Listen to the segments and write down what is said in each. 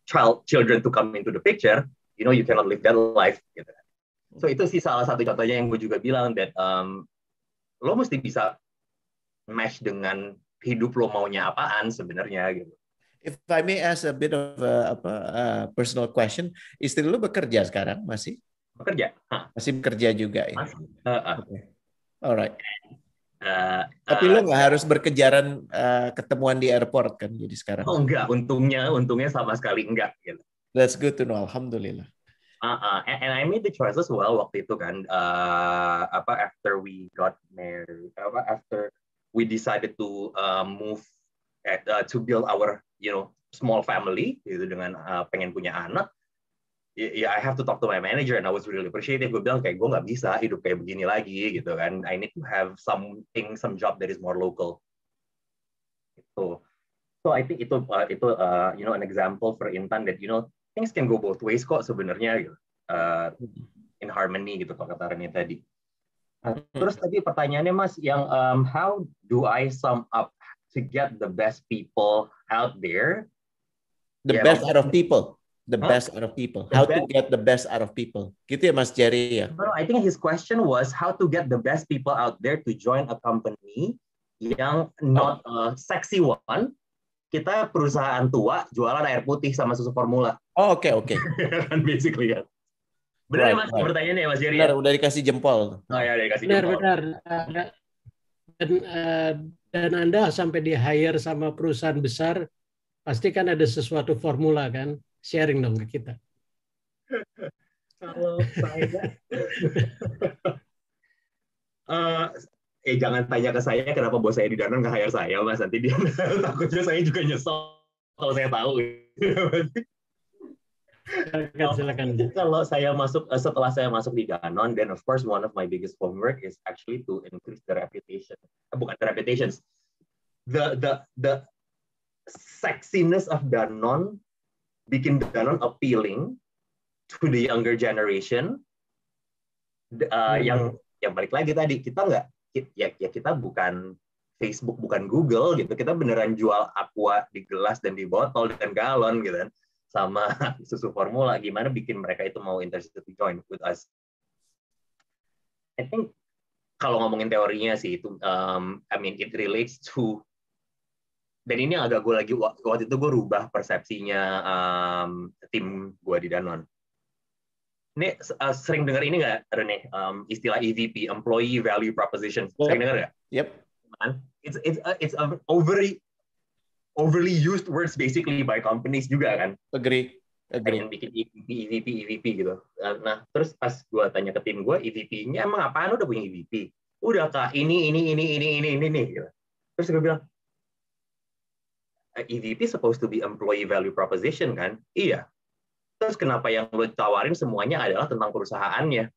children to come into the picture, you cannot live that life. Gitu. So itu sih salah satu contohnya yang gue juga bilang that lo mesti bisa match dengan hidup lo maunya apaan sebenarnya gitu. If I may ask a bit of personal question, istri lu bekerja sekarang masih? Bekerja. Masih bekerja juga ya? Masih. Okay. Alright. Tapi lo nggak harus berkejaran ketemuan di airport kan jadi sekarang? Oh enggak, untungnya sama sekali enggak. Gitu. That's good to know, alhamdulillah. And I made the choice as well waktu itu kan, after we got married, after we decided to move to build our small family gitu dengan pengen punya anak. I have to talk to my manager and I was really appreciative. Gue bilang kayak gue nggak bisa hidup kayak begini lagi gitu kan. I need to have some job that is more local. Gitu. So I think itu an example for Intan that things can go both ways kok sebenarnya gitu. In harmony gitu kalau kata Rene tadi. Terus tadi pertanyaannya Mas yang how do I sum up to get the best people out there? The best out of people. The best out of people. How to get the best out of people. Gitu ya Mas Jerry ya? No, I think his question was how to get the best people out there to join a company yang not a sexy one. Kita perusahaan tua jualan air putih sama susu formula. Oh, oke. Kan basically ya. Benar Mas pertanyaannya ya Mas Jerry? Benar, udah dikasih jempol. Oh ya, udah dikasih jempol. Benar. Dan Anda sampai di hire sama perusahaan besar, pasti kan ada sesuatu formula kan? Sharing dong ke kita. Kalau saya, jangan tanya ke saya kenapa bos saya di Danone nggak hire saya, Mas. Nanti dia takutnya saya juga nyesel kalau saya tahu. Silakan. Kalau saya setelah saya masuk di Danone, then of course one of my biggest homework is actually to increase the reputation. Bukan the reputations, the sexiness of Danone, bikin Danone appealing to the younger generation. Yang balik lagi tadi kita kita bukan Facebook, bukan Google gitu. Kita beneran jual aqua di gelas dan di botol dan galon gitu kan. Sama susu formula, gimana bikin mereka itu mau interested to join with us. I think kalau ngomongin teorinya sih itu, it relates to, dan ini agak gue lagi waktu itu gue rubah persepsinya tim gue di Danone. Ini sering dengar ini nggak Rene, istilah EVP, Employee Value Proposition, sering dengar nggak? Yep. It's a overly used words basically by companies juga kan. Agree. Pengen bikin EVP gitu. Nah, terus pas gue tanya ke tim gue, EVP-nya emang apaan? Udah punya EVP? Udah Kak, ini gitu. Terus gue bilang, EVP supposed to be employee value proposition kan? Iya. Terus kenapa yang lo tawarin semuanya adalah tentang perusahaannya?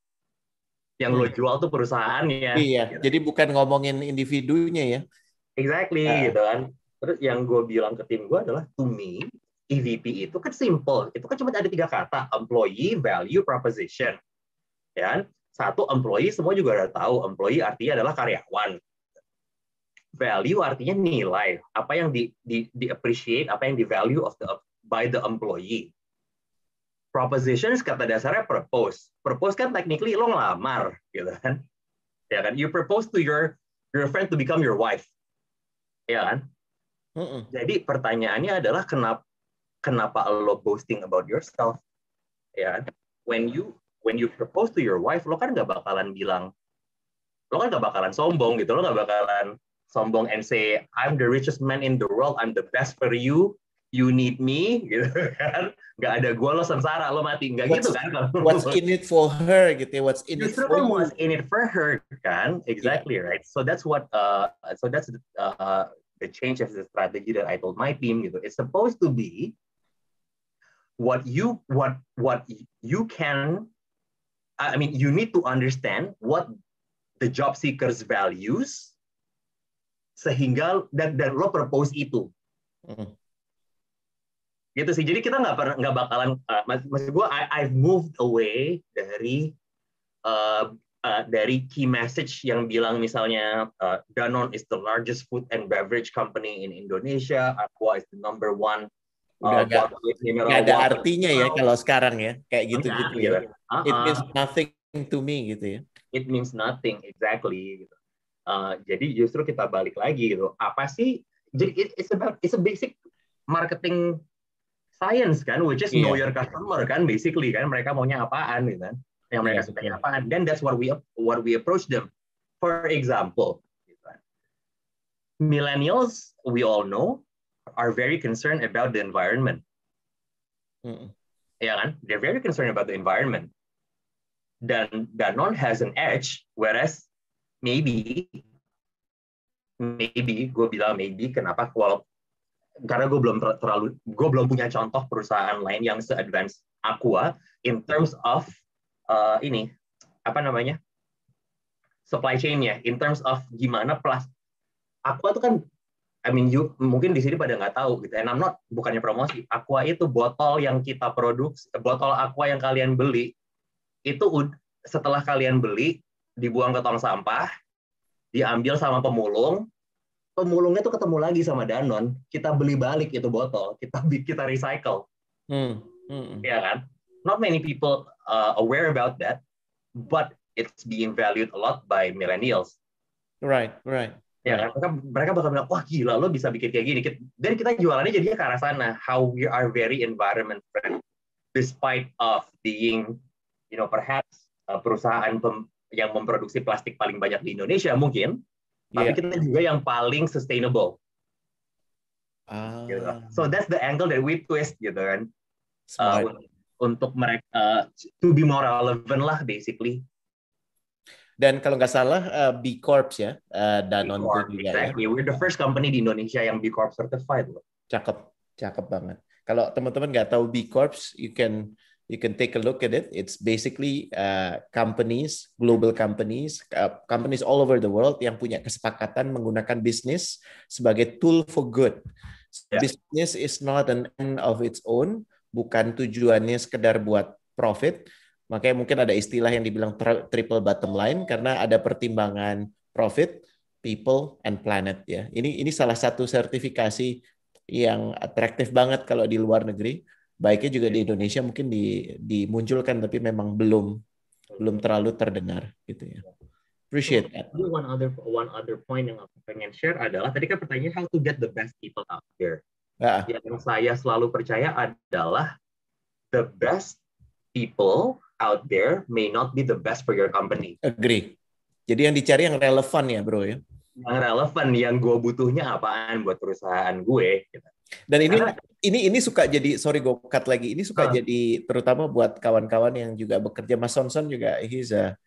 Yang lo jual tuh perusahaannya. Iya, gitu. Jadi bukan ngomongin individunya ya. Exactly, gitu kan. Terus yang gue bilang ke tim gue adalah, to me, EVP itu kan simple. Itu kan cuma ada 3 kata, employee value proposition. Ya, satu, employee semua juga udah tahu. Employee artinya adalah karyawan. Value artinya nilai, apa yang di appreciate, apa yang di value by the employee. Propositions kata dasarnya propose. Propose kan technically lo ngelamar, gitu kan? Ya kan? You propose to your girlfriend to become your wife, ya kan? Jadi pertanyaannya adalah kenapa lo boasting about yourself, ya kan? When you propose to your wife, lo kan nggak bakalan sombong gitu, lo nggak bakalan sombong and say, I'm the richest man in the world, I'm the best for you, you need me, gitu kan? Nggak ada gue, lo sengsara, lo mati, nggak gitu kan? What's in it for her, gitu? What's in it for you? What's in it for her, kan? Exactly, yeah. Right. So that's the change of the strategy that I told my team. Gitu. It's supposed to be what you can. You need to understand what the job seekers values. Sehingga dan lo propose itu, gitu sih. Jadi kita nggak bakalan, maksud gue, I've moved away dari key message yang bilang misalnya Danone is the largest food and beverage company in Indonesia, Aqua is the #1 Udah nggak ada artinya ya kalau sekarang ya kayak gitu-gitu ya. It means nothing to me gitu ya. It means nothing exactly gitu. Jadi justru kita balik lagi gitu. Apa sih? Jadi it's a basic marketing science kan, which is know your customer kan, basically kan, mereka maunya apaan gitu kan, yang mereka suka apaan. Then that's what we approach them. For example, gitu kan. Millennials, we all know, are very concerned about the environment. Ya kan, they're very concerned about the environment. Dan Danone has an edge, whereas maybe gue bilang maybe kenapa karena gue belum punya contoh perusahaan lain yang se-advance Aqua in terms of supply chain-nya, in terms of gimana Aqua itu kan, mungkin di sini pada nggak tahu gitu, and bukannya promosi, Aqua itu botol yang kita produksi, botol Aqua yang kalian beli itu setelah kalian beli dibuang ke tong sampah, diambil sama pemulungnya tuh ketemu lagi sama Danone, kita beli balik itu botol, kita recycle. Ya kan? Not many people aware about that, but it's being valued a lot by millennials. Right. Ya kan? Mereka bakal bilang, wah gila lo bisa bikin kayak gini. Dan kita jualannya jadinya ke arah sana. How we are very environment friendly, despite of being, perhaps perusahaan yang memproduksi plastik paling banyak di Indonesia mungkin. Tapi kita juga yang paling sustainable. Gitu. So that's the angle that we twist gitu kan. Untuk mereka to be more relevant lah basically. Dan kalau nggak salah B Corp ya, Danone itu juga exactly. Ya. We're the first company di Indonesia yang B Corp certified loh. Cakep banget. Kalau teman-teman nggak tahu B Corp, you can take a look at it. It's basically companies, global companies, companies all over the world yang punya kesepakatan menggunakan bisnis sebagai tool for good. Business is not an end of its own, bukan tujuannya sekedar buat profit. Makanya mungkin ada istilah yang dibilang triple bottom line karena ada pertimbangan profit, people, and planet ya. Ini salah satu sertifikasi yang atraktif banget kalau di luar negeri. Baiknya juga di Indonesia mungkin dimunculkan tapi memang belum terlalu terdengar gitu ya. Appreciate that. One other point yang aku pengen share adalah tadi kan pertanyaan how to get the best people out there. Yang saya selalu percaya adalah the best people out there may not be the best for your company. Agree. Jadi yang dicari yang relevan ya bro ya. Yang relevan, yang gue butuhnya apaan buat perusahaan gue. Gitu. Dan ini suka jadi, sorry gue cut lagi, ini suka jadi terutama buat kawan-kawan yang juga bekerja. Mas Sonson juga he's a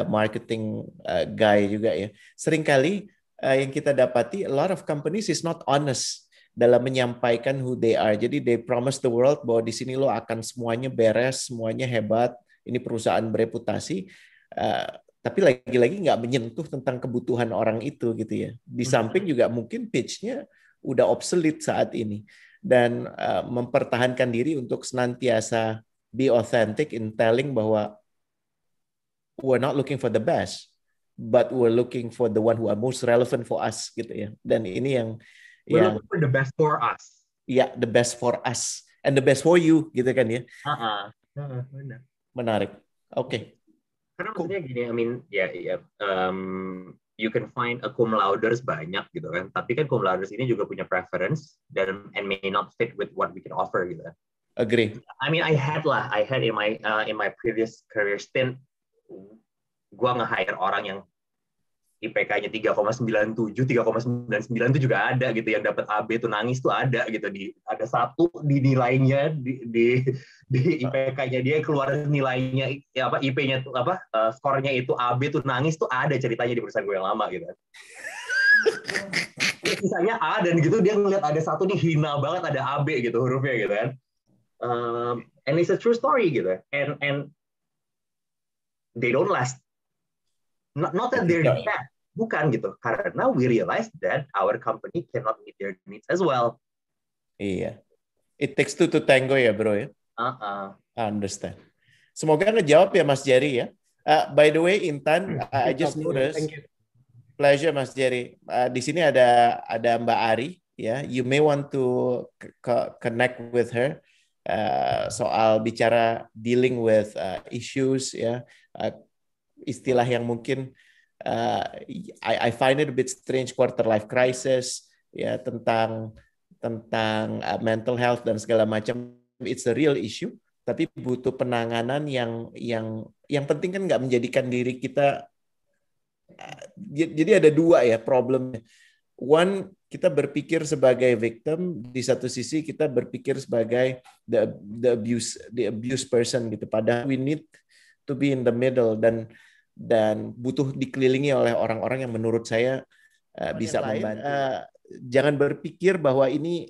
marketing guy juga ya. Seringkali yang kita dapati a lot of companies is not honest dalam menyampaikan who they are. Jadi they promise the world bahwa di sini lo akan semuanya beres, semuanya hebat, ini perusahaan bereputasi. Tapi lagi-lagi nggak menyentuh tentang kebutuhan orang itu gitu ya. Di samping juga mungkin pitch-nya udah obsolete saat ini dan mempertahankan diri untuk senantiasa be authentic in telling bahwa we're not looking for the best, but we're looking for the one who are most relevant for us gitu ya. Dan ini yang looking for the best for us. Ya, the best for us and the best for you gitu kan ya. Benar. Menarik. Oke. Karena maksudnya gini, you can find cum lauders banyak gitu kan, tapi kan cum lauders ini juga punya preference and may not fit with what we can offer gitu kan. Agree. I had in my previous career stint, gua nge-hire orang yang IPK-nya 3,97, 3,99 itu juga ada gitu, yang dapat AB tuh nangis tuh ada gitu, ada satu di nilainya di IPK-nya dia keluar nilainya IP-nya tuh skornya itu AB tuh nangis tuh ada ceritanya di perusahaan gue yang lama gitu. Sisanya A dan gitu dia ngeliat ada satu nih hina banget ada AB gitu hurufnya gitu kan. And it's a true story gitu. And they don't last. Not that they're bad, bukan gitu. Karena we realize that our company cannot meet their needs as well. Iya. It takes two to tango ya bro ya. I understand. Semoga ngejawab ya Mas Jerry ya. By the way Intan, I just noticed. Pleasure Mas Jerry. Di sini ada Mbak Ari ya, you may want to connect with her soal bicara dealing with issues, ya, istilah yang mungkin I find it a bit strange, quarter life crisis, ya, tentang mental health dan segala macam. It's a real issue, tapi butuh penanganan yang penting kan nggak menjadikan diri kita. Jadi ada dua ya problemnya. One, kita berpikir sebagai victim, di satu sisi kita berpikir sebagai the abuse person gitu. Padahal we need to be in the middle dan butuh dikelilingi oleh orang-orang yang menurut saya bisa membantu. Jangan berpikir bahwa ini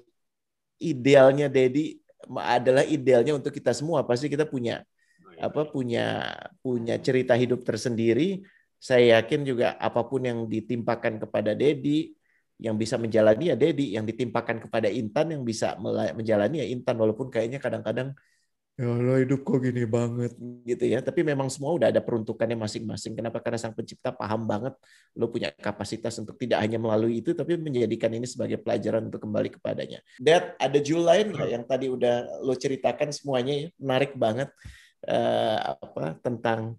idealnya Dedi adalah idealnya untuk kita semua. Pasti kita punya cerita hidup tersendiri. Saya yakin juga apapun yang ditimpakan kepada Dedi, yang bisa menjalani ya Dedi, yang ditimpakan kepada Intan, yang bisa menjalani ya Intan, walaupun kayaknya kadang-kadang ya Allah hidup kok gini banget gitu ya. Tapi memang semua udah ada peruntukannya masing-masing. Kenapa? Karena Sang Pencipta paham banget lo punya kapasitas untuk tidak hanya melalui itu, tapi menjadikan ini sebagai pelajaran untuk kembali kepadanya. Dad, ada judul lain nggak yang tadi udah lo ceritakan semuanya ya? Menarik banget tentang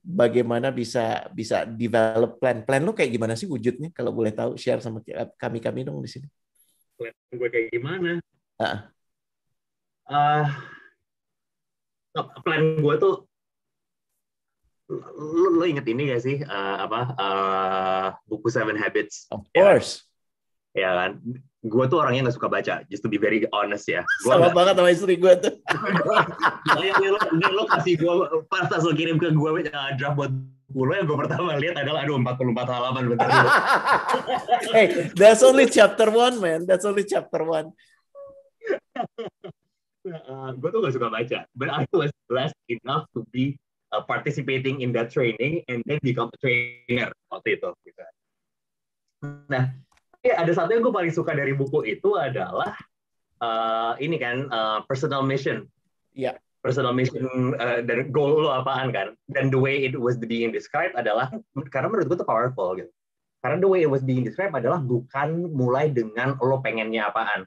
bagaimana bisa develop plan lo kayak gimana sih wujudnya, kalau boleh tahu share sama kami dong di sini. Plan gue kayak gimana? Plan gue tuh, lo inget ini gak sih buku Seven Habits? Of course. Ya kan, gue tuh orangnya nggak suka baca, just to be very honest ya. Sama banget sama istri gue tuh. Lo kasih gue pas lo kirim ke gue draft buat buku, yang gue pertama lihat adalah 44 halaman, bentar dulu. Hey, that's only chapter 1, man. That's only chapter 1. Gue tuh gak suka baca, but I was blessed enough to be participating in that training and then become a trainer waktu itu. Gitu. Nah, ada satu yang gue paling suka dari buku itu adalah ini kan personal mission. Iya. Yeah. Personal mission dan goal lo apaan kan? Dan the way it was being described adalah, karena menurut gue tuh powerful gitu. Karena the way it was being described adalah bukan mulai dengan lo pengennya apaan.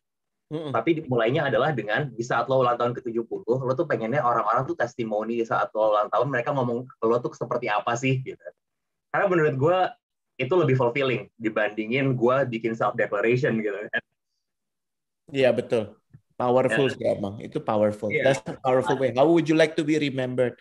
Tapi mulainya adalah dengan di saat lo ulang tahun ke-70, lo tuh pengennya orang-orang tuh testimoni di saat lo ulang tahun, mereka ngomong lo tuh seperti apa sih gitu. Karena menurut gue itu lebih fulfilling dibandingin gue bikin self-declaration gitu. Iya, betul. Powerful sih emang. Itu powerful. Yeah. That's a powerful way. How would you like to be remembered?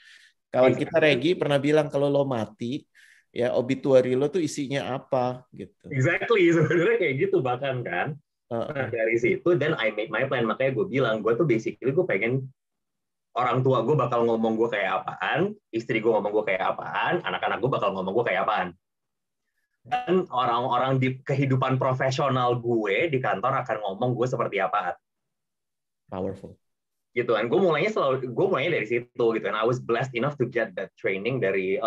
Kawan kita Regi pernah bilang kalau lo mati, ya obituary lo tuh isinya apa gitu. Exactly, sebenarnya kayak gitu bahkan kan. Nah, dari situ then I made my plan. Makanya gue bilang, gue tuh basically gue pengen orang tua gue bakal ngomong gue kayak apaan, istri gue ngomong gue kayak apaan, anak-anak gue bakal ngomong gue kayak apaan. Dan orang-orang di kehidupan profesional gue di kantor akan ngomong gue seperti apaan. Powerful. Gitu kan. Gue mulainya dari situ gitu kan. I was blessed enough to get that training dari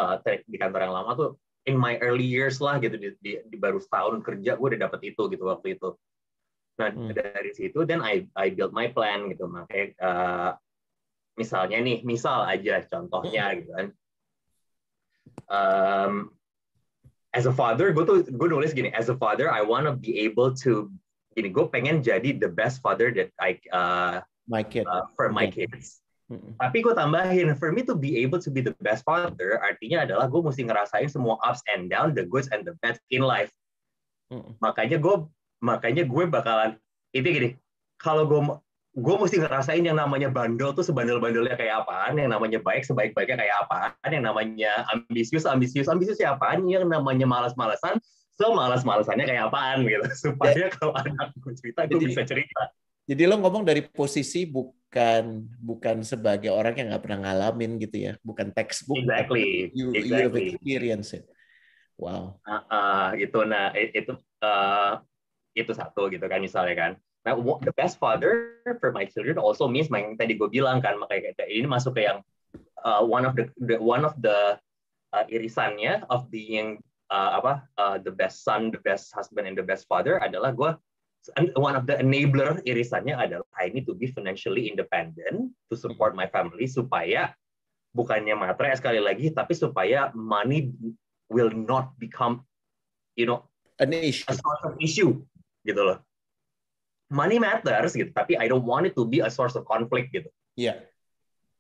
di kantor yang lama tuh in my early years lah gitu, di baru setahun kerja gue udah dapet itu gitu waktu itu. Nah, dari situ then I build my plan gitu. Makanya misalnya nih, misal aja contohnya gitu kan. As a father, gue nulis gini, as a father I want to be able to gini, gue pengen jadi the best father that I for my kids. Tapi gue tambahin, for me to be able to be the best father, artinya adalah gue mesti ngerasain semua ups and down, the goods and the bads in life. Makanya gue bakalan itu gini, kalau gue mesti ngerasain yang namanya bandel tuh sebandel-bandelnya kayak apaan, yang namanya baik sebaik-baiknya kayak apaan, yang namanya ambisius apaan, yang namanya malas-malasan semalas-malasannya kayak apaan gitu, supaya kalau anak gue cerita gue bisa cerita. Jadi lo ngomong dari posisi bukan sebagai orang yang nggak pernah ngalamin gitu ya, bukan textbook. Exactly. You have experience it. Wow. Itu satu gitu kan misalnya kan. Nah, the best father for my children also means yang tadi gue bilang kan, makanya ini masuk ke yang one of the irisannya of being the best son, the best husband, and the best father adalah one of the enabler irisannya adalah I need to be financially independent to support my family, supaya bukannya matre sekali lagi, tapi supaya money will not become, an a issue. source of issue gitu loh. Money matters gitu, tapi I don't want it to be a source of conflict gitu. Iya.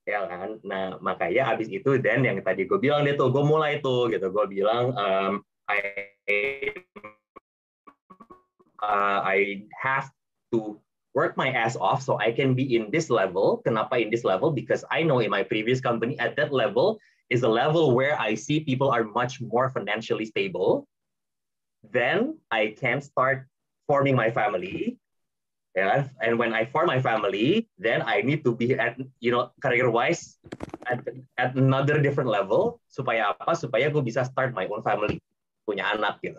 Ya kan. Nah makanya abis itu dan yang tadi gue bilang deh tuh, gue mulai tuh gitu, gue bilang I have to work my ass off so I can be in this level. Kenapa in this level? Because I know in my previous company at that level is a level where I see people are much more financially stable. Then I can start forming my family. Yeah, and when I form my family, then I need to be at, career-wise at another different level. Supaya apa? Supaya gue bisa start my own family, punya anak gitu.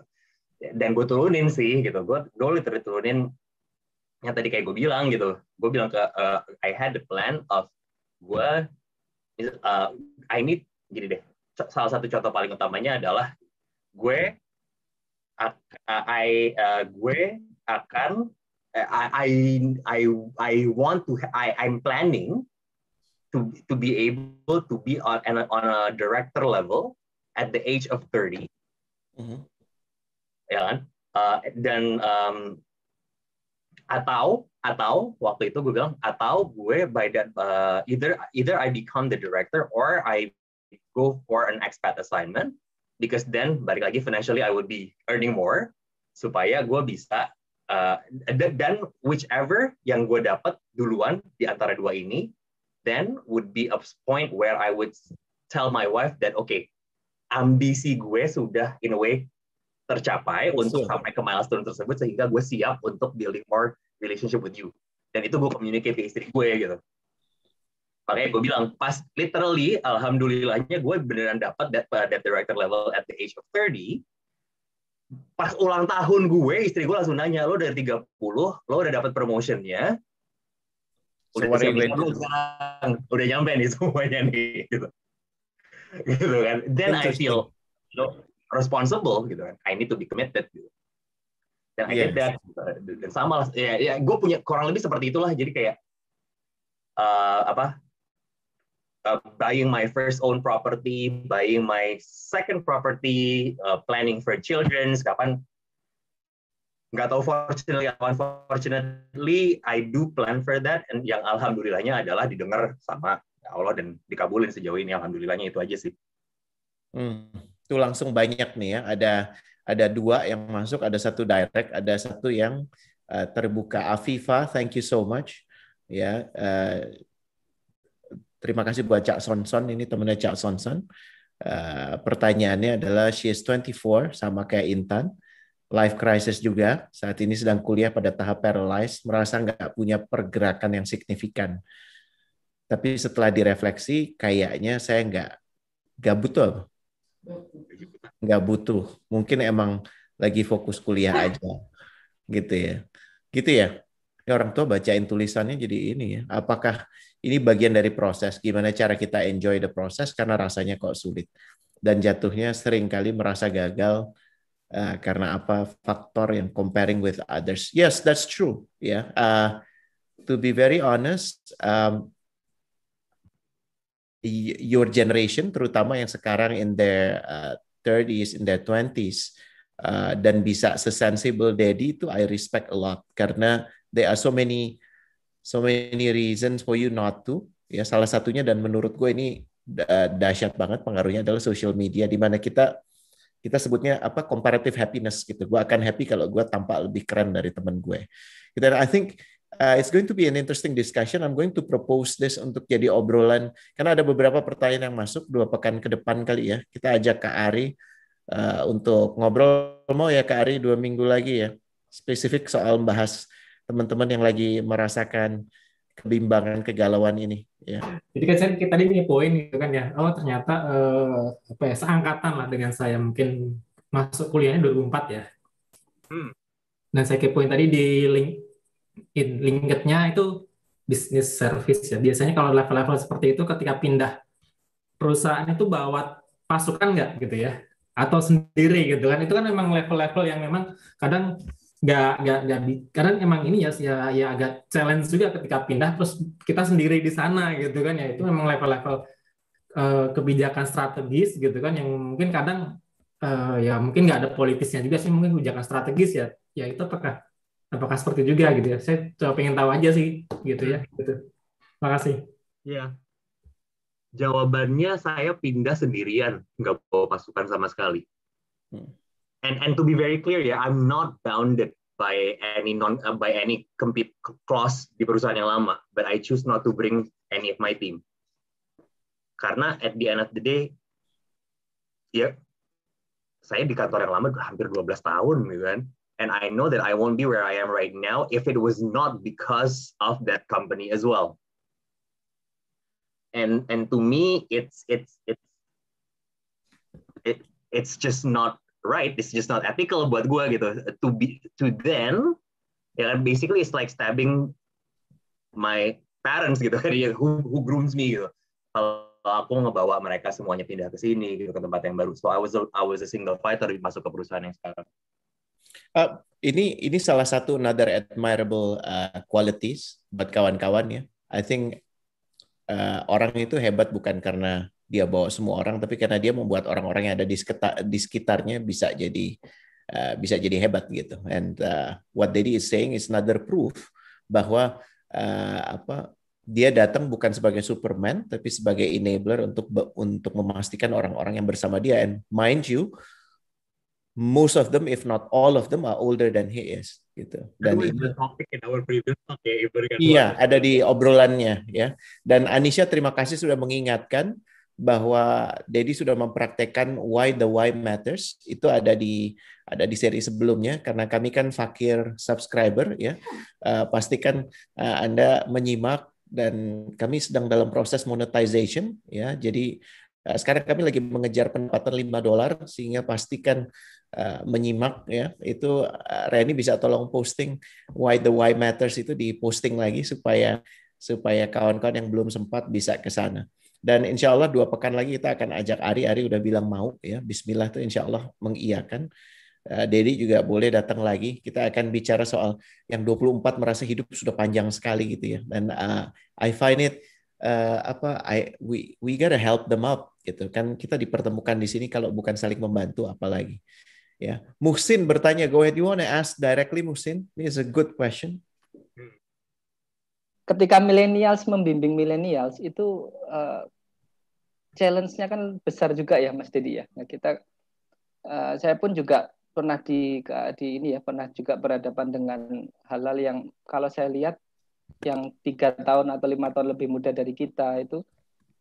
Dan gue turunin sih gitu. Gue literally turunin yang tadi kayak gue bilang gitu. Gue bilang ke I had the plan of gue I need gini deh. Salah satu contoh paling utamanya adalah gue akan I'm planning to be able to be on a director level at the age of 30. Mm-hmm. Ya kan? Dan atau waktu itu gue bilang atau gue by that either I become the director or I go for an expat assignment, because then balik lagi financially I would be earning more supaya gue bisa dan whichever yang gue dapat duluan di antara dua ini, then would be a point where I would tell my wife that okay, ambisi gue sudah in a way tercapai untuk sampai ke milestone tersebut sehingga gue siap untuk building more relationship with you. Dan itu gue communicate ke istri gue gitu. Makanya gue bilang pas literally alhamdulillahnya gue beneran dapat that director level at the age of 30. Pas ulang tahun gue, istri gue langsung nanya, lo dari 30, lo udah dapat promotionnya, udah sekarang, udah nyampe nih semuanya nih, gitu kan. Then I feel responsible, gitu kan. I need to be committed, gitu. Dan I did that, dan sama lah, ya gue punya kurang lebih seperti itulah, jadi kayak buying my first own property, buying my second property, planning for children, kapan nggak tahu unfortunately I do plan for that, and yang alhamdulillahnya adalah didengar sama Allah dan dikabulin sejauh ini, alhamdulillahnya itu aja sih. Itu langsung banyak nih ya, ada 2 yang masuk, ada 1 direct, ada 1 yang terbuka. Afifa, thank you so much ya. Terima kasih buat Cak Sonson, ini temennya Cak Sonson. Pertanyaannya adalah, she is 24, sama kayak Intan. Life crisis juga, saat ini sedang kuliah pada tahap paralyzed, merasa nggak punya pergerakan yang signifikan. Tapi setelah direfleksi, kayaknya saya nggak butuh. Nggak butuh. Mungkin emang lagi fokus kuliah aja. Gitu ya. Gitu ya. Ini orang tua bacain tulisannya jadi ini ya. Apakah ini bagian dari proses, gimana cara kita enjoy the process karena rasanya kok sulit. Dan jatuhnya seringkali merasa gagal karena apa? Faktor yang comparing with others. Yes, that's true. Yeah. To be very honest, your generation, terutama yang sekarang in their 30s, in their 20s, dan bisa se-sensible daddy itu I respect a lot. Karena there are so many reasons for you not to. Ya, salah satunya dan menurut gue ini dahsyat banget pengaruhnya adalah social media, di mana kita sebutnya comparative happiness gitu. Gue akan happy kalau gue tampak lebih keren dari teman gue. Dan I think it's going to be an interesting discussion. I'm going to propose this untuk jadi obrolan karena ada beberapa pertanyaan yang masuk 2 pekan ke depan kali ya. Kita ajak Kak Ari untuk ngobrol, mau ya Kak Ari 2 minggu lagi ya. Spesifik soal membahas teman-teman yang lagi merasakan kebimbangan, kegalauan ini ya. Jadi kan saya tadi punya poin gitu kan ya, ternyata seangkatan lah dengan saya, mungkin masuk kuliahnya 2004 ya. Dan saya kepoin tadi di LinkedIn-nya itu business service ya. Biasanya kalau level-level seperti itu ketika pindah perusahaan itu bawa pasukan nggak gitu ya, atau sendiri gitu kan. Itu kan memang level-level yang memang kadang kadang emang ini ya agak challenge juga ketika pindah terus kita sendiri di sana gitu kan ya. Itu memang level-level kebijakan strategis gitu kan yang mungkin kadang ya mungkin nggak ada politisnya juga sih, mungkin kebijakan strategis ya. Ya itu apakah seperti itu juga gitu ya? Saya coba pengen tahu aja sih gitu ya. Gitu. Makasih. Ya, jawabannya saya pindah sendirian, nggak bawa pasukan sama sekali. And to be very clear ya, I'm not bounded by any compete clause di perusahaan yang lama, but I choose not to bring any of my team. Karena at the end of the day, ya saya di kantor yang lama hampir 12 tahun gitu kan. And I know that I won't be where I am right now if it was not because of that company as well. And to me, it's just not right. It's just not ethical buat gue gitu. To then, ya kan, basically it's like stabbing my parents gitu kan, who grooms me gitu. Kalau aku ngebawa mereka semuanya pindah ke sini gitu, ke tempat yang baru. So I was a single fighter masuk ke perusahaan yang sekarang. Ini salah satu another admirable qualities buat kawan-kawan ya. I think orang itu hebat bukan karena dia bawa semua orang, tapi karena dia membuat orang-orang yang ada di sekitarnya bisa jadi hebat gitu. And what Dedi is saying is another proof bahwa dia datang bukan sebagai Superman, tapi sebagai enabler untuk memastikan orang-orang yang bersama dia. And mind you, most of them, if not all of them, are older than he is. Gitu. Dan ini topik in our previous talk ya, iya, ada di obrolannya ya. Dan Anisha, terima kasih sudah mengingatkan bahwa Dedi sudah mempraktekkan why the why matters. Itu ada di seri sebelumnya, karena kami kan fakir subscriber ya. Pastikan Anda menyimak, dan kami sedang dalam proses monetization ya. Jadi sekarang kami lagi mengejar pendapatan $5, sehingga pastikan menyimak ya. Itu Reni bisa tolong posting why the why matters itu, di posting lagi supaya kawan-kawan yang belum sempat bisa ke sana. Dan insya Allah 2 pekan lagi kita akan ajak Ari udah bilang mau ya, Bismillah tuh insya Allah mengiyakan. Dedi juga boleh datang lagi. Kita akan bicara soal yang 24 merasa hidup sudah panjang sekali gitu ya. Dan I find it we gotta help them up gitu kan. Kita dipertemukan di sini, kalau bukan saling membantu apalagi. Ya, Muhsin bertanya, go ahead, you want to ask directly, Muhsin? This is a good question. Ketika millennials membimbing millennials itu challenge-nya kan besar juga ya, Mas Dedi ya. Nah, saya pun juga pernah pernah juga berhadapan dengan hal-hal yang kalau saya lihat yang 3 tahun atau 5 tahun lebih muda dari kita itu,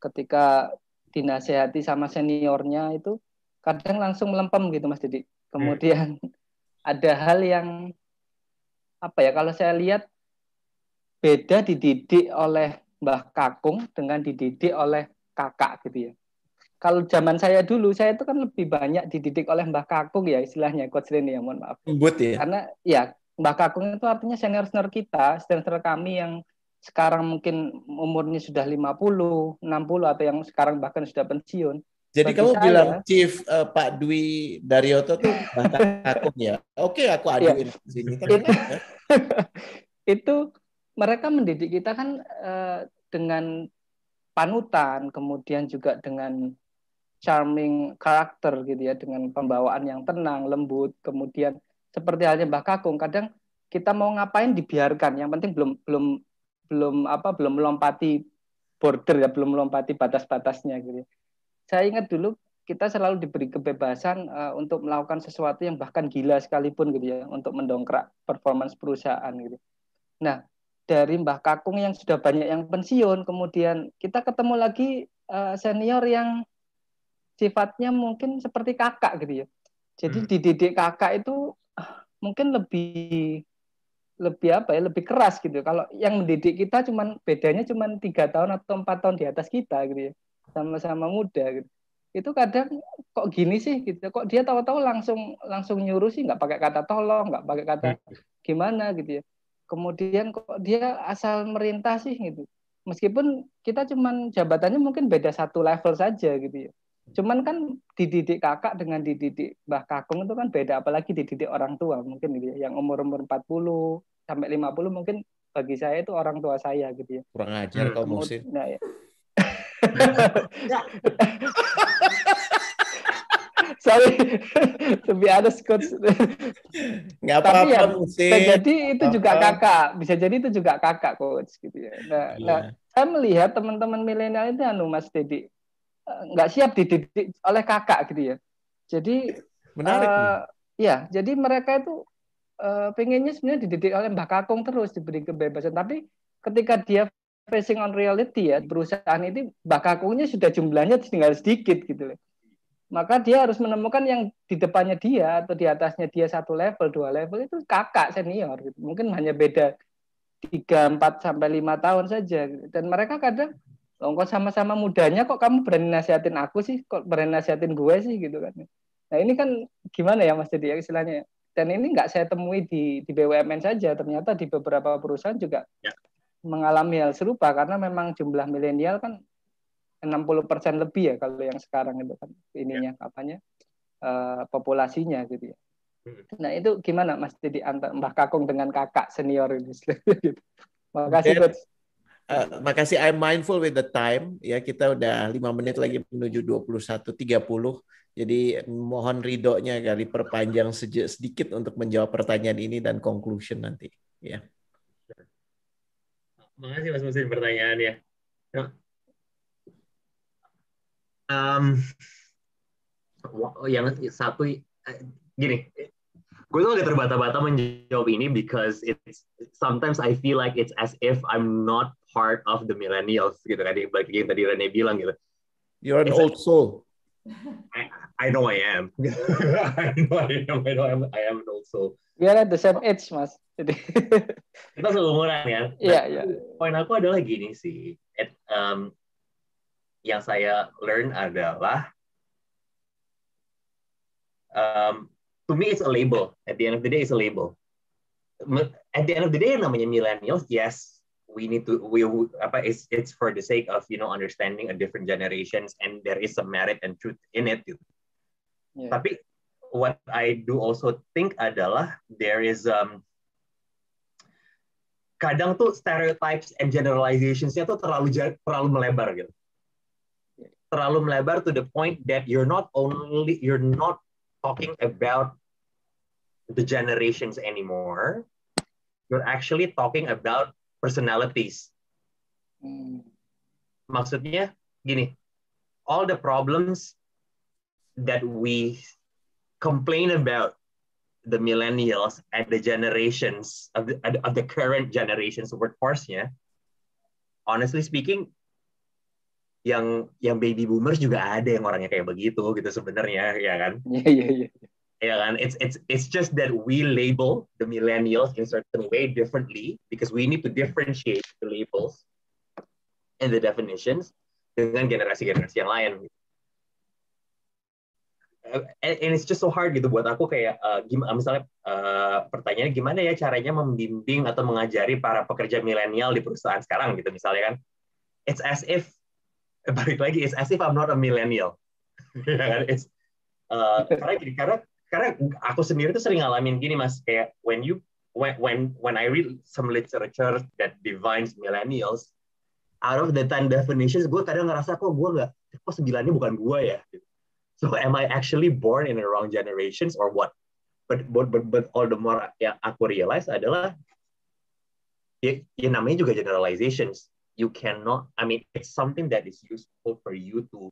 ketika dinasehati sama seniornya itu kadang langsung melempem gitu, Mas Dedi. Kemudian ada hal yang kalau saya lihat beda dididik oleh Mbah Kakung dengan dididik oleh kakak gitu ya. Kalau zaman saya dulu, saya itu kan lebih banyak dididik oleh Mbah Kakung ya, istilahnya Coach Reni ya, mohon maaf. Ya. Karena ya Mbah Kakung itu artinya senior-senior kita, senior kami yang sekarang mungkin umurnya sudah 50, 60 atau yang sekarang bahkan sudah pensiun. Jadi kamu bilang Chief Pak Dwi Daryoto tuh Mbah Kakung ya? Oke, aku aduin di sini. Itu mereka mendidik kita kan dengan panutan, kemudian juga dengan charming karakter gitu ya, dengan pembawaan yang tenang, lembut. Kemudian seperti halnya Mbah Kakung, kadang kita mau ngapain dibiarkan, yang penting belum melompati border ya, belum melompati batas-batasnya gitu. Saya ingat dulu kita selalu diberi kebebasan untuk melakukan sesuatu yang bahkan gila sekalipun gitu ya, untuk mendongkrak performance perusahaan gitu. Nah, dari Mbah Kakung yang sudah banyak yang pensiun, kemudian kita ketemu lagi senior yang sifatnya mungkin seperti kakak gitu ya. Jadi dididik kakak itu mungkin lebih keras gitu. Kalau yang mendidik kita bedanya 3 tahun atau 4 tahun di atas kita gitu ya. Sama-sama muda gitu. Itu kadang kok gini sih gitu. Kok dia tahu-tahu langsung nyuruh sih, nggak pakai kata tolong, nggak pakai kata gimana gitu ya. Kemudian kok dia asal merintah sih gitu. Meskipun kita jabatannya mungkin beda 1 level saja gitu ya. Cuman kan dididik kakak dengan dididik Mbah Kakung itu kan beda, apalagi dididik orang tua mungkin gitu ya. Yang umur 40 sampai 50 mungkin bagi saya itu orang tua saya gitu ya. Kurang ajar kau Muhsin. Nah, ya. Sorry, to be honest, coach. Nggak Tapi ya apa-apa, bisa Musin. jadi itu juga Apa-apa. kakak, bisa jadi itu juga kakak, coach, gitu ya. Nah, Iya. saya melihat teman-teman milenial itu, Mas Dedi, nggak siap dididik oleh kakak, gitu ya. Jadi, Menarik nih. ya, jadi mereka itu pengennya sebenarnya dididik oleh Mbah Kakung terus, diberi kebebasan. Tapi ketika dia facing on reality ya, perusahaan itu Mbah Kakungnya sudah jumlahnya tinggal sedikit gitu loh. Maka dia harus menemukan yang di depannya dia atau di atasnya dia 1 level, 2 level itu kakak senior gitu. Mungkin hanya beda 3, 4 sampai 5 tahun saja. Dan mereka kadang, "Loh, kok sama-sama mudanya kok kamu berani nasihatin aku sih? Kok berani nasihatin gue sih?" gitu kan. Nah, ini kan gimana ya Mas Dedi istilahnya? Dan ini nggak saya temui di BUMN saja, ternyata di beberapa perusahaan juga mengalami hal serupa karena memang jumlah milenial kan 60% lebih ya kalau yang sekarang itu kan ininya apanya populasinya gitu ya. Nah itu gimana Mas Didi antar Mbah Kakung dengan kakak senior ini? Makasih coach. Makasih, I'm mindful with the time ya, kita udah 5 menit lagi menuju 21.30. Jadi mohon ridhonya kali perpanjang sedikit untuk menjawab pertanyaan ini dan conclusion nanti ya. Makasih Mas Musin pertanyaannya. Yang satu gini, gue tuh agak terbata-bata menjawab ini because it's sometimes I feel like it's as if I'm not part of the millennials gitu kan, like yang tadi Rene bilang gitu. You're an old soul. I know I am. I know I am an old soul. We are at the same age, Mas. Jadi kita seumuran ya. Iya. Poin aku adalah gini sih. Yang saya learn adalah to me it's a label. At the end of the day it's a label. At the end of the day namanya millennials, yes, we need to it's for the sake of understanding a different generations and there is some merit and truth in it. Yeah. Tapi what I do also think adalah there is kadang tuh stereotypes and generalizations-nya tuh terlalu melebar gitu. Terlalu melebar to the point that you're not talking about the generations anymore. You're actually talking about personalities. Maksudnya gini, all the problems that we complain about the millennials and the generations of the current generations workforce-nya, honestly speaking, yang baby boomers juga ada yang orangnya kayak begitu gitu sebenarnya, ya kan? Iya. Ya kan? It's just that we label the millennials in a certain way differently because we need to differentiate the labels and the definitions dengan generasi-generasi yang lain. And it's just so hard gitu buat aku kayak misalnya pertanyaannya gimana ya caranya membimbing atau mengajari para pekerja milenial di perusahaan sekarang gitu misalnya kan, it's as if balik lagi it's as if I'm not a millennial. It's karena aku sendiri tuh sering ngalamin gini Mas, kayak when I read some literature that defines millennials, out of the 10 definitions gue kadang ngerasa kok 9-nya bukan gue ya. So am I actually born in the wrong generations or what? But all the more yang aku realize adalah ya namanya juga generalizations. You cannot, it's something that is useful for you to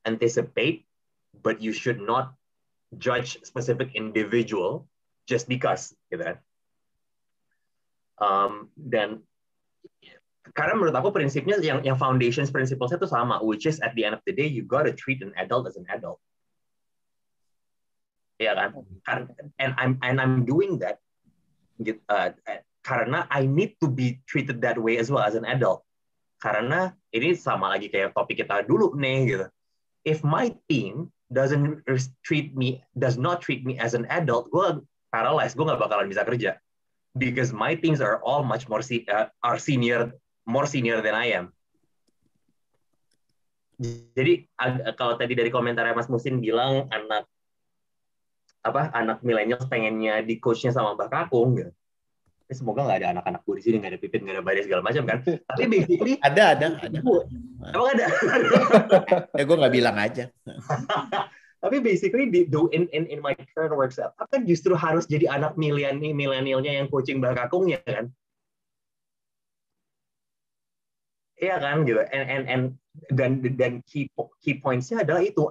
anticipate, but you should not judge specific individual just because, gitu kan. Dan karena menurut aku prinsipnya yang foundations principles-nya itu sama, which is at the end of the day you gotta treat an adult as an adult. Ya kan? And I'm doing that karena I need to be treated that way as well as an adult. Karena ini sama lagi kayak topik kita dulu nih gitu. If my team does not treat me as an adult, gue paralyzed, gue nggak bakalan bisa kerja. Because my teams are all much more more senior than I am. Jadi kalau tadi dari komentar Mas Musin bilang anak milenial pengennya di coachnya sama Mbak Kakung gitu. Semoga nggak ada anak-anak gue di sini, nggak ada Pipit, nggak ada Badai segala macam kan. Tapi basically ada. Emang ada? Ya gue nggak bilang aja. Tapi basically in my current work setup kan justru harus jadi anak milenialnya yang coaching bakakungnya kan. Iya kan gitu. Dan key points-nya adalah itu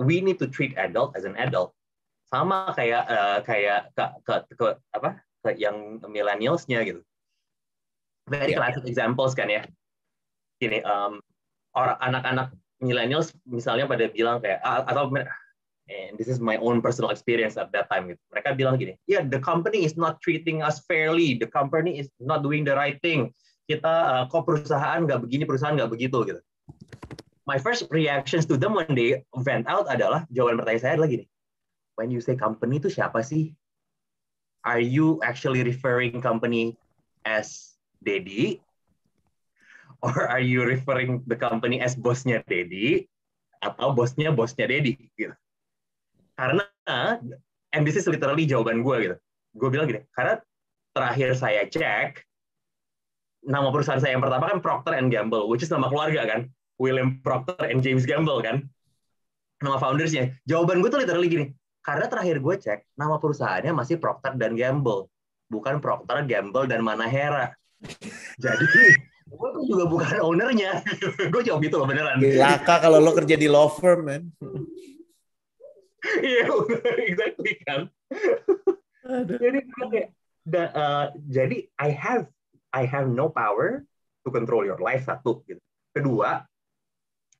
we need to treat adult as an adult. Sama kayak ke yang millennials-nya gitu. Very classic examples kan ya. Gini, orang anak-anak millennials misalnya pada bilang kayak atau and this is my own personal experience at that time gitu. Mereka bilang gini, yeah, the company is not treating us fairly, the company is not doing the right thing. Kita kok perusahaan nggak begini, perusahaan nggak begitu gitu. My first reactions to them when they vent out adalah, jawaban pertanyaan saya adalah gini, when you say company itu siapa sih? Are you actually referring company as Daddy? Or are you referring the company as bosnya Daddy? Atau bosnya Daddy? Gitu. Karena, and this is literally jawaban gue gitu. Gue bilang gini, karena terakhir saya cek, nama perusahaan saya yang pertama kan Procter & Gamble, which is nama keluarga kan. William Procter and James Gamble kan. Nama foundersnya. Jawaban gue tuh literally gini, karena terakhir gue cek, nama perusahaannya masih Procter & Gamble. Bukan Procter, Gamble, dan Manahera. Jadi, gue tuh juga bukan ownernya. Gue jawab gitu loh beneran. Gila kalau lo kerja di law firm, man. Iya, exactly kan. Jadi I have no power to control your life, satu gitu. Kedua,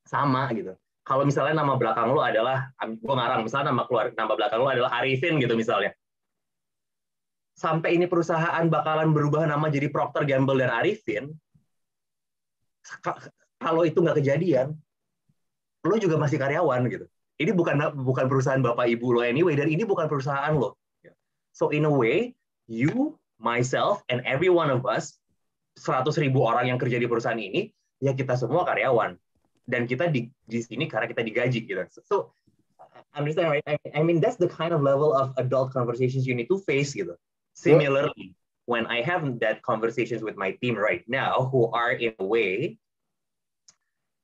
sama gitu. Kalau misalnya nama belakang lo adalah, gue ngarang, misalnya nama belakang lo adalah Arifin gitu misalnya. Sampai ini perusahaan bakalan berubah nama jadi Procter, Gamble, dan Arifin, kalau itu nggak kejadian, lo juga masih karyawan gitu. Ini bukan perusahaan bapak ibu lo anyway, dan ini bukan perusahaan lo. So in a way, you, myself, and every one of us, 100.000 orang yang kerja di perusahaan ini, ya kita semua karyawan. Dan kita di sini karena kita digaji gitu. So understand, right? I mean that's the kind of level of adult conversations you need to face gitu. Similarly, when I have that conversations with my team right now, who are in a way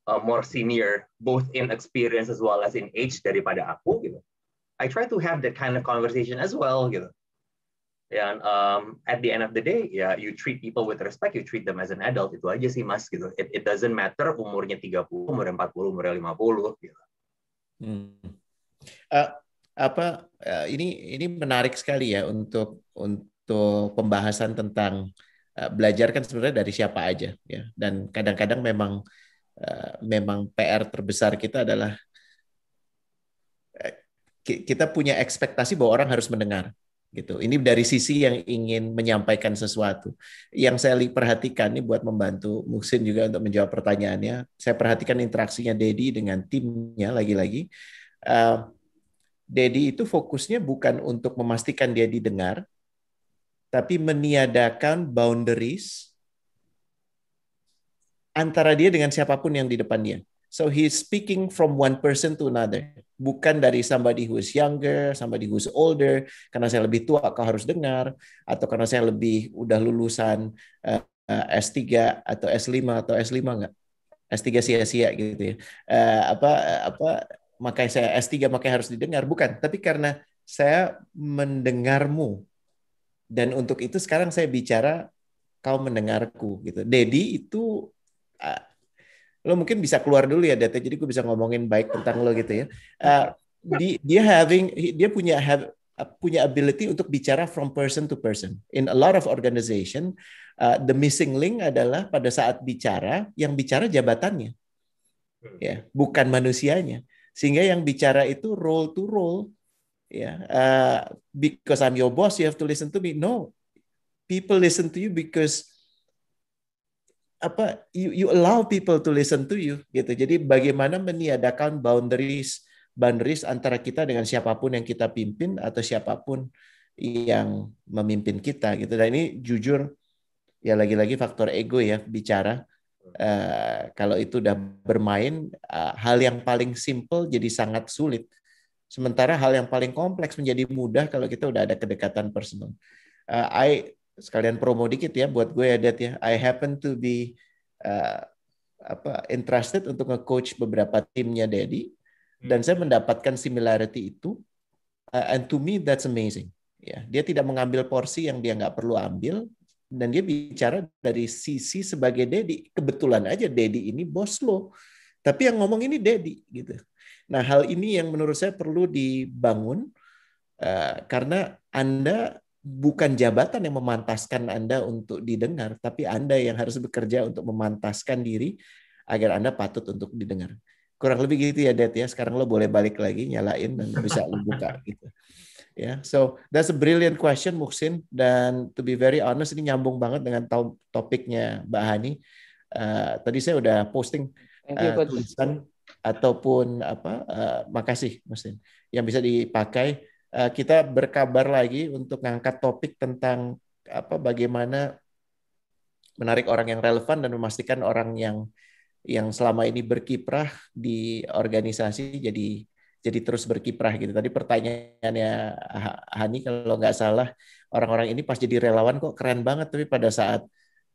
more senior, both in experience as well as in age daripada aku gitu. I try to have that kind of conversation as well gitu. And at the end of the day, ya you treat people with respect, you treat them as an adult, itu aja sih Mas gitu. It doesn't matter umurnya 30, umurnya 40, umurnya 50 gitu. Ini menarik sekali ya untuk pembahasan tentang belajar kan sebenarnya dari siapa aja ya. Dan kadang-kadang memang PR terbesar kita adalah kita punya ekspektasi bahwa orang harus mendengar gitu. Ini dari sisi yang ingin menyampaikan sesuatu. Yang saya perhatikan nih buat membantu Muhsin juga untuk menjawab pertanyaannya. Saya perhatikan interaksinya Dedi dengan timnya lagi-lagi. Dedi itu fokusnya bukan untuk memastikan dia didengar, tapi meniadakan boundaries antara dia dengan siapapun yang di depan dia. So he's speaking from one person to another. Bukan dari somebody who is younger, somebody who is older, karena saya lebih tua kau harus dengar, atau karena saya lebih udah lulusan S3 atau S5 atau S5 enggak. S3 sia-sia gitu ya. Makanya saya S3 makanya harus didengar, bukan, tapi karena saya mendengarmu. Dan untuk itu sekarang saya bicara, kau mendengarku gitu. Dedi itu lo mungkin bisa keluar dulu ya Dete, jadi gue bisa ngomongin baik tentang lo gitu ya. Dia punya ability untuk bicara from person to person. In a lot of organization, the missing link adalah pada saat bicara, yang bicara jabatannya, ya, bukan manusianya. Sehingga yang bicara itu role to role, ya. Because I'm your boss, you have to listen to me. No, people listen to you because you allow people to listen to you gitu. Jadi bagaimana meniadakan boundaries antara kita dengan siapapun yang kita pimpin atau siapapun yang memimpin kita gitu. Dan ini jujur ya lagi-lagi faktor ego ya bicara. Kalau itu udah bermain, hal yang paling simple jadi sangat sulit. Sementara hal yang paling kompleks menjadi mudah kalau kita udah ada kedekatan personal. Sekalian promo dikit ya buat gue ya Dad ya. I happen to be interested untuk nge-coach beberapa timnya Dedi. Dan saya mendapatkan similarity itu, and to me that's amazing. Ya, dia tidak mengambil porsi yang dia nggak perlu ambil, dan dia bicara dari sisi sebagai Dedi. Kebetulan aja Dedi ini bos lo, tapi yang ngomong ini Dedi gitu. Nah, hal ini yang menurut saya perlu dibangun, karena Anda bukan jabatan yang memantaskan Anda untuk didengar, tapi Anda yang harus bekerja untuk memantaskan diri agar Anda patut untuk didengar. Kurang lebih gitu ya, Dad ya. Sekarang lo boleh balik lagi, nyalain dan bisa lo buka gitu. Ya, so that's a brilliant question, Muhsin. Dan to be very honest, ini nyambung banget dengan topiknya Mbak Hani. Tadi saya udah posting tulisan ataupun makasih, Muhsin, yang bisa dipakai. Kita berkabar lagi untuk ngangkat topik tentang bagaimana menarik orang yang relevan dan memastikan orang yang selama ini berkiprah di organisasi jadi terus berkiprah gitu. Tadi pertanyaannya Hani, kalau nggak salah, orang-orang ini pas jadi relawan kok keren banget, tapi pada saat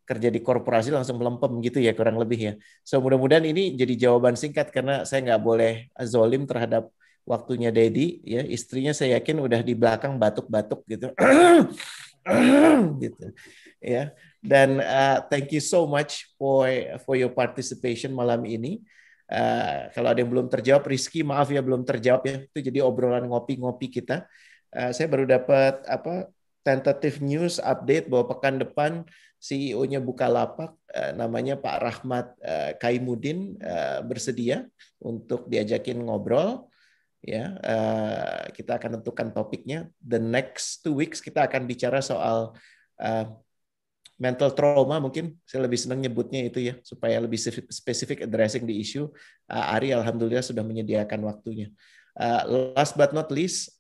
kerja di korporasi langsung melempem gitu ya, kurang lebih ya. So mudah-mudahan ini jadi jawaban singkat, karena saya nggak boleh zolim terhadap waktunya Dedi ya. Istrinya saya yakin udah di belakang batuk-batuk gitu. Gitu ya. Dan thank you so much for your participation malam ini. Kalau ada yang belum terjawab, Rizky maaf ya belum terjawab ya. Itu jadi obrolan ngopi-ngopi kita. Saya baru dapat tentative news update bahwa pekan depan CEO-nya Bukalapak, namanya Pak Rahmat Kaimudin, bersedia untuk diajakin ngobrol. Ya, kita akan tentukan topiknya. The next 2 weeks kita akan bicara soal mental trauma, mungkin saya lebih senang nyebutnya itu ya, supaya lebih spesifik addressing the issue. Ari alhamdulillah sudah menyediakan waktunya. Last but not least,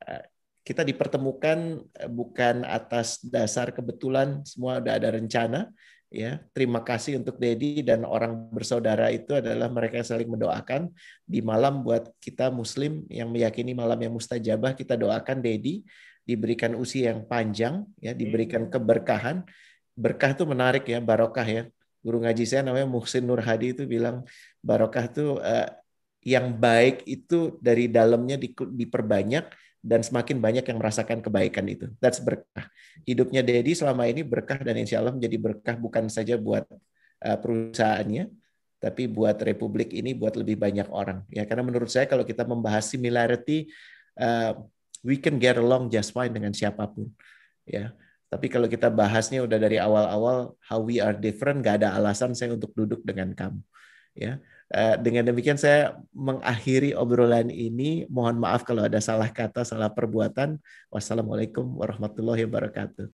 kita dipertemukan bukan atas dasar kebetulan, semua udah ada rencana. Ya, terima kasih untuk Dedi dan orang bersaudara itu adalah mereka yang saling mendoakan di malam buat kita Muslim yang meyakini malam yang mustajabah. Kita doakan Dedi diberikan usia yang panjang, ya, diberikan keberkahan. Berkah itu menarik ya, barokah ya. Guru ngaji saya namanya Muhsin Nur Hadi itu bilang barokah itu yang baik itu dari dalamnya diperbanyak dan semakin banyak yang merasakan kebaikan itu. That's berkah. Hidupnya Dedi selama ini berkah dan insya Allah menjadi berkah bukan saja buat perusahaannya, tapi buat Republik ini, buat lebih banyak orang. Ya, karena menurut saya kalau kita membahas similarity, we can get along just fine dengan siapapun. Ya. Tapi kalau kita bahasnya udah dari awal-awal how we are different, nggak ada alasan saya untuk duduk dengan kamu. Ya. Dengan demikian saya mengakhiri obrolan ini. Mohon maaf kalau ada salah kata, salah perbuatan. Wassalamualaikum warahmatullahi wabarakatuh.